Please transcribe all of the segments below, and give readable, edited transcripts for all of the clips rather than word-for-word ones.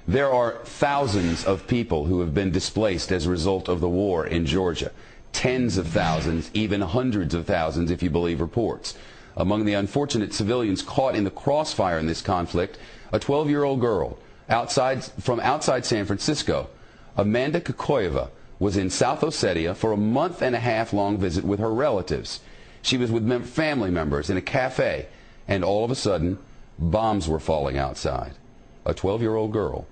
There are thousands of people who have been displaced as a result of the war in Georgia. Tens of thousands, even hundreds of thousands if you believe reports. Among the unfortunate civilians caught in the crossfire in this conflict, a 12-year-old girl from outside San Francisco. Amanda Kokoyeva was in South Ossetia for a month-and-a-half-long visit with her relatives. She was with family members in a cafe, and all of a sudden, bombs were falling outside. A 12-year-old girl.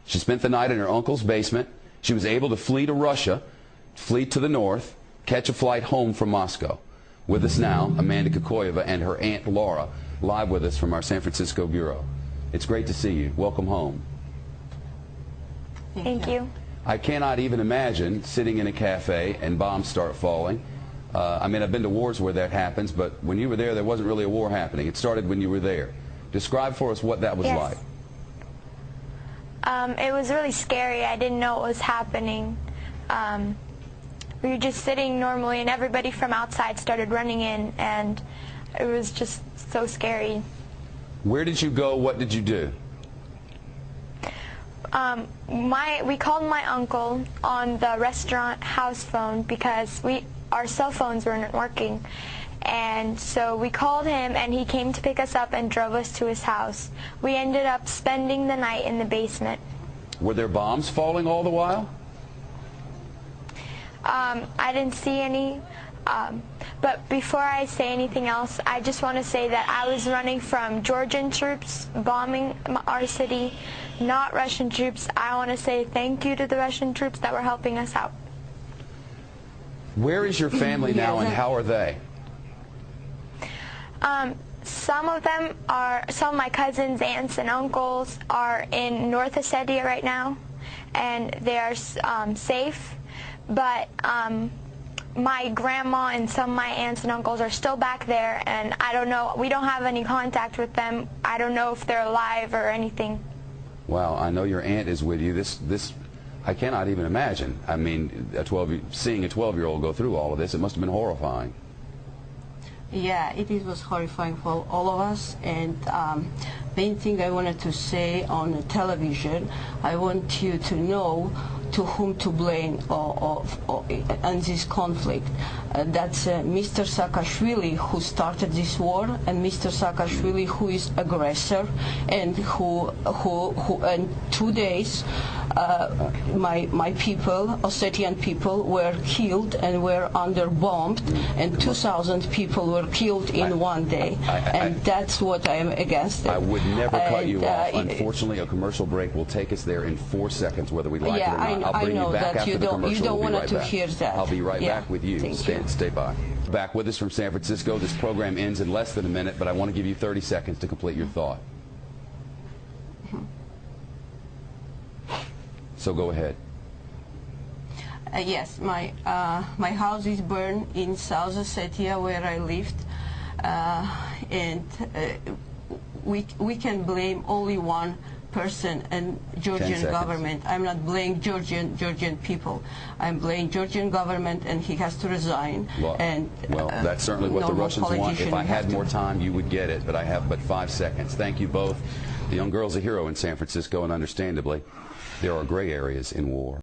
She spent the night in her uncle's basement. She was able to flee to Russia, flee to the north, catch a flight home from Moscow. With us now, Amanda Kokoyeva and her aunt Laura, live with us from our San Francisco bureau. It's great to see you. Welcome home. Thank you. I cannot even imagine sitting in a cafe and bombs start falling. I mean, I've been to wars where that happens, but when you were there wasn't really a war happening. It started when you were there. Describe for us what that was like. It was really scary. I didn't know what was happening. We were just sitting normally, and everybody from outside started running in, and it was just so scary. Where did you go? What did you do? We called my uncle on the restaurant house phone because our cell phones weren't working. And so we called him, and he came to pick us up and drove us to his house. We ended up spending the night in the basement. Were there bombs falling all the while? I didn't see any. But before I say anything else, I just want to say that I was running from Georgian troops bombing our city, not Russian troops. I want to say thank you to the Russian troops that were helping us out. Where is your family now, and how are they? Some of my cousins, aunts, and uncles are in North Ossetia right now, and they are safe. But my grandma and some of my aunts and uncles are still back there, and I don't know. We don't have any contact with them. I don't know if they're alive or anything. Wow, I know your aunt is with you. This I cannot even imagine. I mean, seeing a 12-year-old go through all of this, it must have been horrifying. Yeah, it was horrifying for all of us, and main thing I wanted to say on the television, I want you to know to whom to blame on this conflict. That's Mr. Saakashvili, who started this war, and Mr. Saakashvili, who is aggressor, and who in 2 days my people, Ossetian people, were killed and were bombed, and 2,000 people were killed in 1 day, and that's what I am against. I would never cut you off. Unfortunately, a commercial break will take us there in 4 seconds, whether we like it or not. I'll bring you back after the commercial. You don't want to hear that. I'll be right back with you. Stay by. Back with us from San Francisco. This program ends in less than a minute, but I want to give you 30 seconds to complete your thought. So go ahead. Yes, my house is burned in South Ossetia, where I lived, and we can blame only one person, and Georgian government. I'm not blaming Georgian people. I'm blaming Georgian government, and he has to resign. Well, that's certainly what the Russians want. If I had more time, you would get it, but I have but 5 seconds. Thank you both. The young girl's a hero in San Francisco, and understandably, there are gray areas in war.